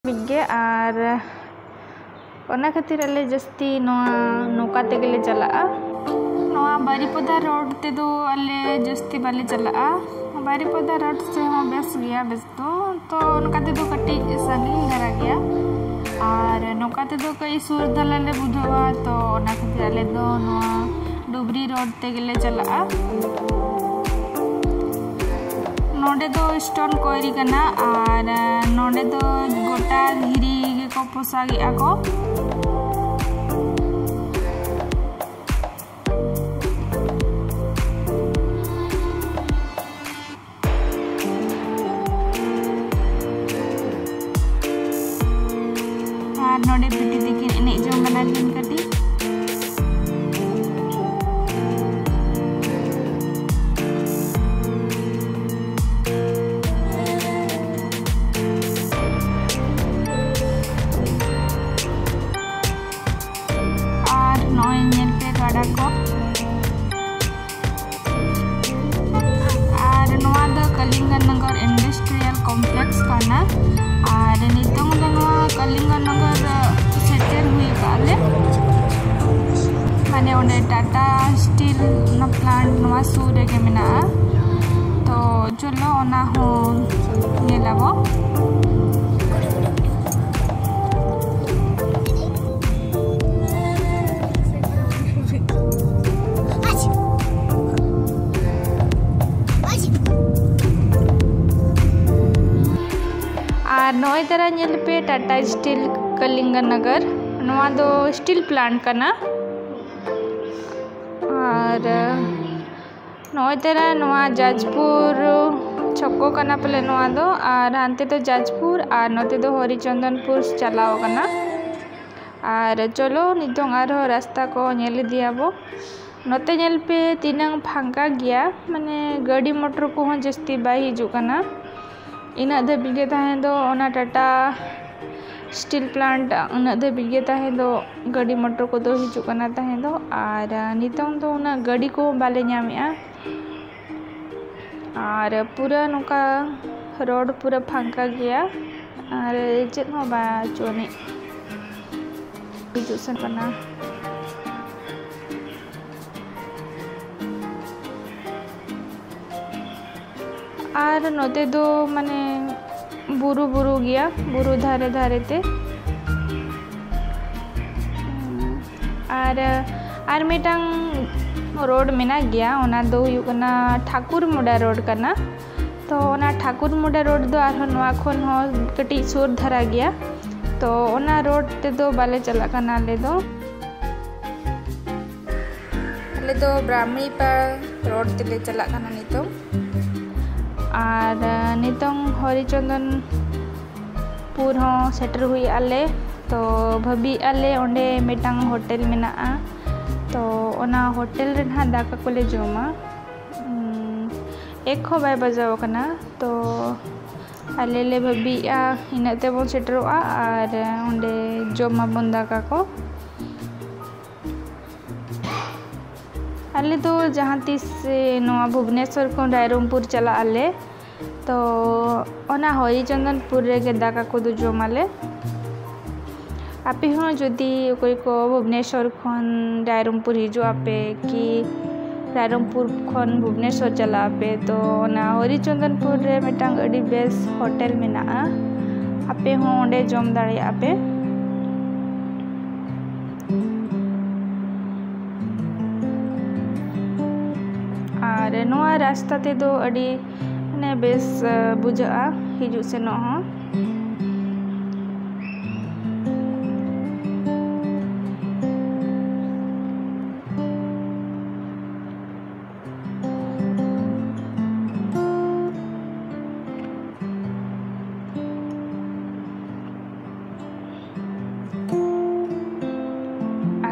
बिगे और ओना खातिर अले जस्ती नौका तेगले चला बारीपदा रोड ते दो अले जस्ती बाले चला बारीपदा रोड से हम बेस गया बेस तो उनका ते दो कटी संगी धरा गया और नौका ते दो कई सुर दलाले बुझवा तो ओना खातिर अले दो डुबरी रोड तेगले चला नोडे दो स्टोन कोयरी कना और नोडे दो गोटा धीरी को पोसागी आको और नोडे बिटी देखिन एने जो बना दिन कटी को और नवा दो कलिंगन नगर इंडस्ट्रियल कॉम्प्लेक्स काना और नितों दो नवा कलिंगन नगर सेटर हुई काले माने ओने टाटा स्टील ना प्लांट नवा सूरे के मिना तो चलो ओना हो नेलाबो नई तरह नेल पे टाटा स्टील कलिंगन नगर नवा दो स्टील प्लांट करना और नई तरह नवा जाजपुर छक्को करना पले नवा दो और हानते तो जाजपुर और नते दो हरिचंदनपुर चलाओ करना और चलो नितों आरो रास्ता को नेल दियाबो नते नेल पे तीनंग फांका गया माने गाड़ी मोटर को हों जस्ती बाई हिजू करना इना धबिगे ताहे दो ओना टाटा स्टील प्लांट उना धबिगे ताहे दो गाड़ी मोटर को दो हिजू कना ताहे दो और नितों दो उना गाड़ी को बाले न्यामेआ और पूरा नोका रोड पूरा फांका गया और चेत हो बा चोने हिजू सन बना और नोते दो माने बुरु बुरु गया बुरु धारे धारे ते और मिटांग रोड मेना गया ओना दो हुयु कना ठाकुर मुडा रोड कना तो ओना ठाकुर मुडा रोड दो आर नवा खन हो कटी सुर धरा गया तो ओना रोड ते दो बाले चला कना ले दो ब्राह्मणी पर रोड ते ले चला कना नितो और नितों हरिचंदनपुर हो सेटर हुई आले तो भाभी आले ओंडे मिटांग होटल मेना तो ओना होटल रे ना दाका को ले जोमा एक हो बाय बजाव कना तो आले ले भाभी इनाते बन सेटरोआ और ओंडे जोमा बन दाका को आले तो जहाँ तीस नवा भुवनेश्वर को रायरंगपुर चला आले तो ओना हरिचंदनपुर रे दाका को दो जोमाले आपे हो जदि कोई को भुवनेश्वर खन रायरंगपुर हिजो आपे कि रायरंगपुर खन भुवनेश्वर चला आपे तो ओना हरिचंदनपुर रे मिटांग अडी बेस होटल मेना आपे हो ओंडे जोम दाड़े आपे और नवा रास्ता ते दो अड़ी ने बेस बुझा हिजू से नो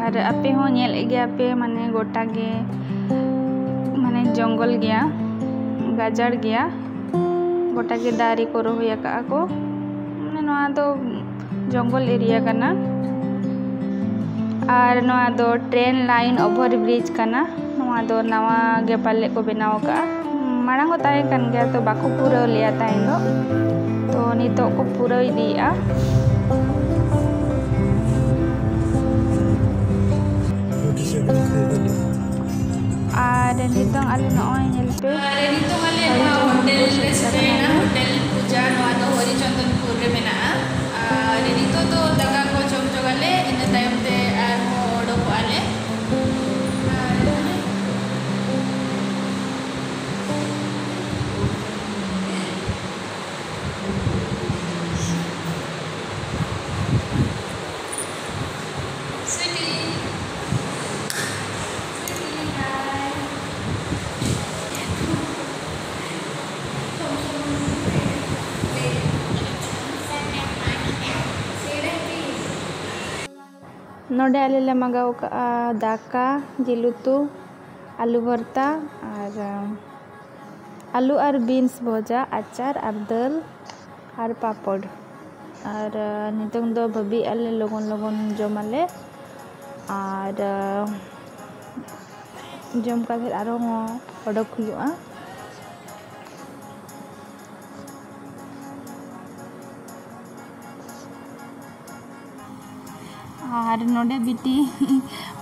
और आपे हो नेल गया पे माने गोटा गे माने जंगल गया गाजर गया गोटा के दारी को रोहिया को माने नवा दो जंगल एरिया कना और नवा दो ट्रेन लाइन ओवर ब्रिज कना नवा दो नवा गे पाले को बनाव का मांग को ताहे कन गया तो बाको पूरा लिया ताहे दो तो नितो को पूरा इदिया और नितों आले नॉय हेल्पे नितों आले होटल रेस्टोरेंट होटल पूजा नवादो हरिचंदनपुर रे मेना और नितों तो दगा को जम जगाले इन टाइम ते आर ओडो को आले नोडे आले ले मगाओ का दाका जिलुतु आलू भरता और आलू और बीन्स भजा अचार और दाल और पापड़ और नितों दो भाभी आले लगन लगन जमाले और जम का फिर आरो ओडक हुआ और नोडे बिटी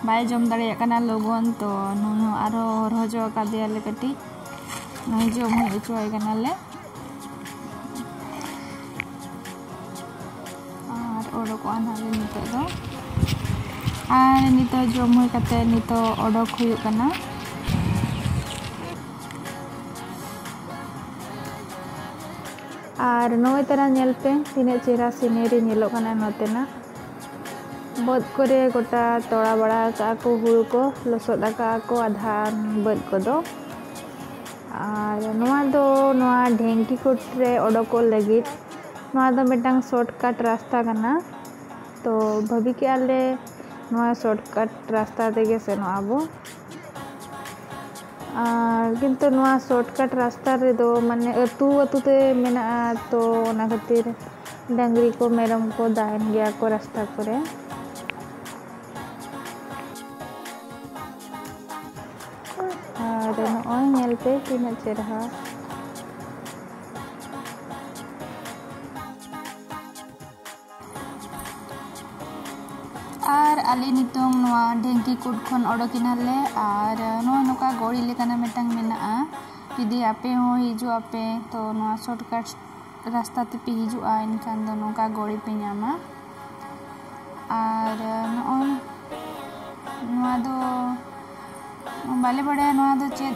बाय जम दाड़े कना लगन तो नुनो आरो रजो का दियाले कटी नई जम हो चोय कना ले और ओडक आना ले नितो दो और नितो जम हो कते नितो ओडक हुई कना और नोय तरह नेल पे तिने चेहरा सीनेरी नेलो कना नोतेना बद करे गोटा तोड़ा बड़ा का को हुड़ू को लसोद को आधा बद को दो और नवा ढेंकी कोट्रे ओडको लगित नवा दो मिटांग शॉर्टकट रास्ता कना तो भाभी के आले नवा शॉर्टकट रास्ता तेगे सेनो आबो किंतु नवा शॉर्टकट रास्ता रे दो माने अतु ते मेना तो ओना खातिर डांगरी को मेरम को दाहन गया को रास्ता करे और नॉय नेल पे तीना चेहरा और आले नितों नवा ढेंकी कुट खन ओडकिनाले और नवा नोका गोड़ी लेकाना मेटांग मेना जुदी आपे हो हिजु आपे तो नवा शॉर्टकट रास्ता ते पे हिजु आ इनखान दो नोका गोड़ी पे न्यामा और नवा दो बाले बड़े नवा दो चेत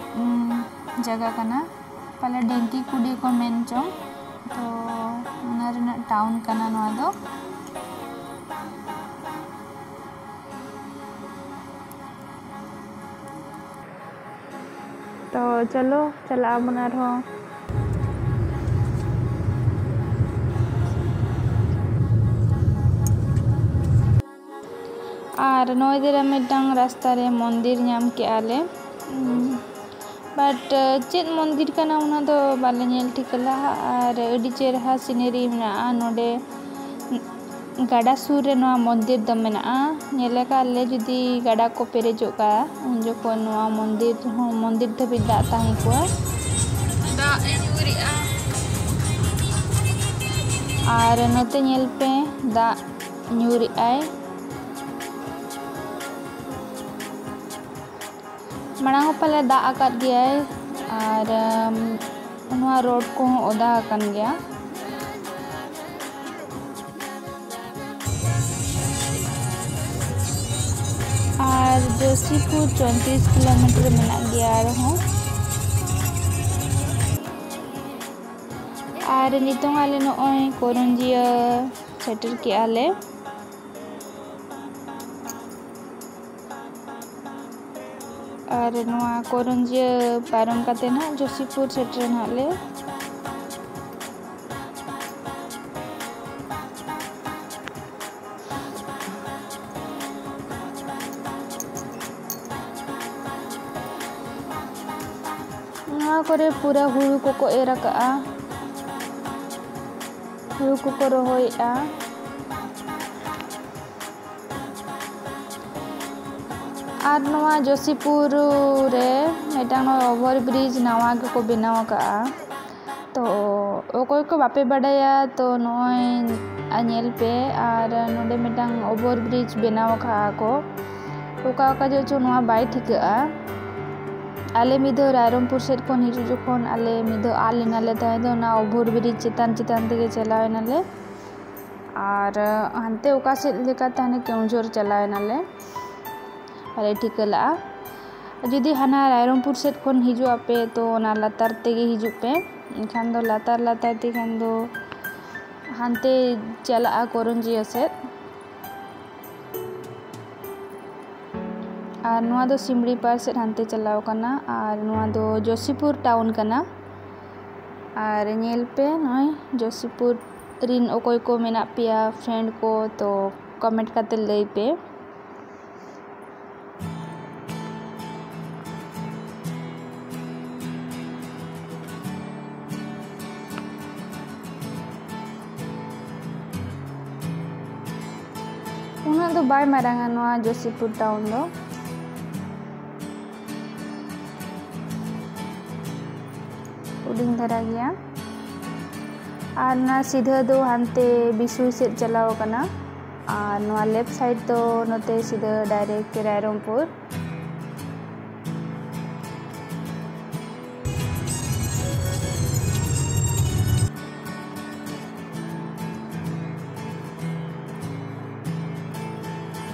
जगह कना पाले ढेंकी कुडी को मेन चो तो उना टाउन कना नवा दो तो चलो चला बना रहो और नोय देरा मिटांग रास्ता रे मंदिर नाम के आले बट चेत मंदिर कना उना दो बाले नेल ठिकला और अडी चेरहा सिनेरी मेना नोडे गाड़ा सुर रे नवा मंदिर द मेना नेले का ले जुदी गाड़ा को पेरेजो का उन जो को नवा मंदिर धबी दा ताही को दा एनुरी और नते नेल पे दा न्यूरी आए मांग पाले दा आकाद गया और नवा रोड को ओदा कन गया और जोशीपुर 34 किलोमीटर मेना गया रहो और नितों आले नॉय कोरंजिया सेटर के आले और नवा कोरंजिया पारम काते ना जोशीपुर सेटर नाले नवा करे पूरा हुड़ू को एरा का हुड़ू को रोहोया और नवा जोशीपुर रे मिटांग ओवर ब्रिज नवा के को बनाव का तो ओकोय को बापे बड़ाया तो नय नेल पे और नोडे मिटांग ओवर ब्रिज बनाव का को ओका ओका जो नवा बाय ठिका आले मिदो रायरंगपुर सेट कोन हिजु जखन आले मिदो आले नाले ताय दो ना ओवर ब्रिज चितान चितान तेगे चलावे नाले और हानते ओका सेट लेका ताने केउंझोर चलावे नाले आले ठिकला जुदी हाना रायरंगपुर सेट कोन हिजु आपे तो ना लातार तेगे हिजु पे एनखान दो लातार लातार ते खान दो हानते चला करंजिया सेट और नुआ दो सिमड़ी पार सेट हानते चलाव कना और नुआ दो जोशीपुर टाउन कना और नेल पे नय जोशीपुर रिन ओकोय को मेना पिया फ्रेंड को तो कमेंट काते लई पे उना दो बाय मारांगा नुआ जोशीपुर टाउन दो उडिंग धरा गया और ना सीधा दो हानते बिसुई से चलाव कना और नुआ लेफ्ट साइड तो नोते सीधा डायरेक्ट रायरंगपुर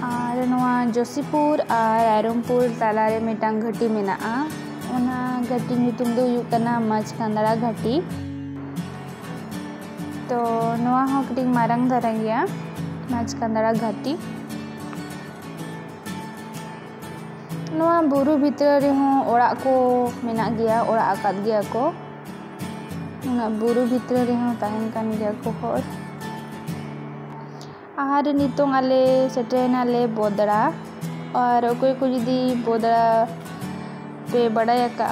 और नुआ जोशीपुर और रायरंगपुर तालारे मिटांग घाटी मेना ओना घाटी ᱧᱩᱛᱩᱢ दो हुयुग कना मचकांदड़ा घाटी तो नोआ हो कटिंग मारंग धरा गया मचकांदड़ा घाटी नोआ बुरु भितर रे हो ओड़ा को मेना गया ओड़ा आकाद गया को ना बुरु भितर रे हो ताहेन कान गया को हर आहार नितोंग आले सेटेनाले बोदड़ा और कोई को जुदी बोदड़ा पे बड़ाया का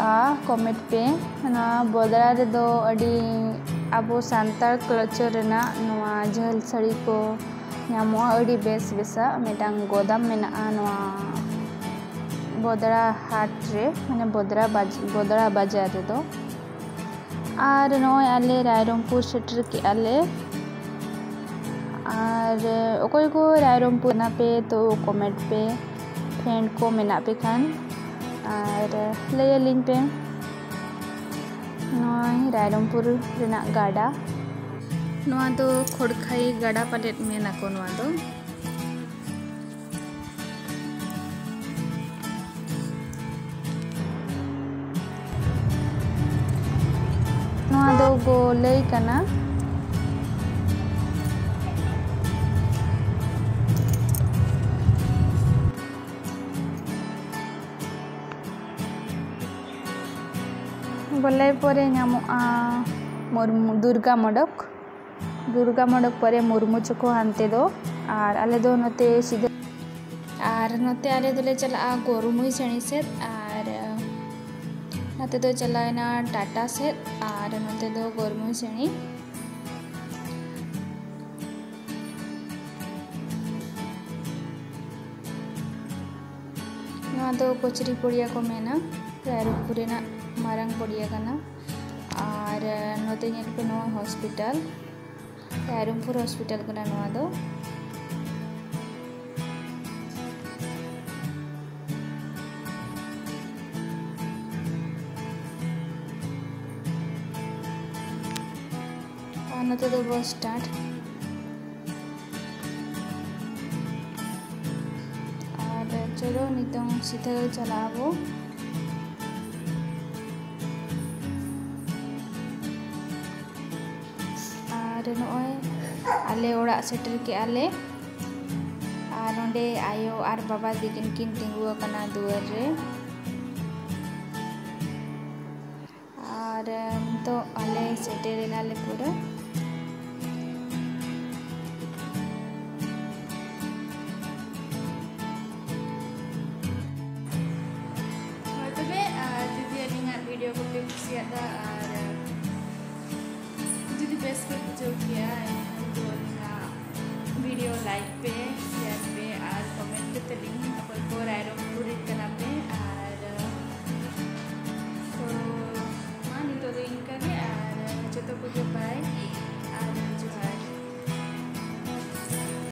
कमेंट पे ना बोदड़ा रे दो अडी आबो सांतार कल्चर रेना नोआ झल साड़ी को नामो अडी बेस बेसा मेटांग गोदाम मेना नोआ बोदड़ा हाट रे माने बोदड़ा बाजार रे दो और नोय आले रायरंगपुर सेटर के आले और ओकोय को रायरंगपुर ना पे तो कमेंट पे फ्रेंड को मेना पे खान और लय लिंक पे नोय रायरंगपुर रेना गाड़ा नोआ दो खोड़खाई गाड़ा पालेट मेना को नोआ दो नोआ दो गो लय कना गलाई परे नामोआ दुर्गा मडक परे मुर्मू चको हानते दो और आले दो नते सीधे और नते आले दोले चला गोरुमुई सेणी से और नते दो चलाना टाटा से और नते दो गोरुमुई सेणी नवा दो कोचरी पड़िया को मेना रायरंगपुर रेना मारंग पड़िया कना और नोते नेल पे नवा हॉस्पिटल रायरंगपुर हॉस्पिटल कना नवा दो और नोते दो बस स्टार्ट और चलो नितों सीधा चलाबो नोय आले ओड़ा सेटर के आले और नोंडे आयो और बाबा दिकिन किन तिंगुआ कना दुआर रे और तो आले सेटर नाले पूरा तबे जुदी अलिंगा वीडियो को पे कुसियादा और जुदी बेस पे बुझो किया वीडियो लाइक पे शेयर पे और कमेंट पे लिंक को रायरंगपुर कना पे और ᱤᱱᱠᱟᱹᱜᱮ ᱟᱨ ᱡᱚᱛᱚ ᱠᱚᱜᱮ ᱵᱟᱭ ᱟᱨ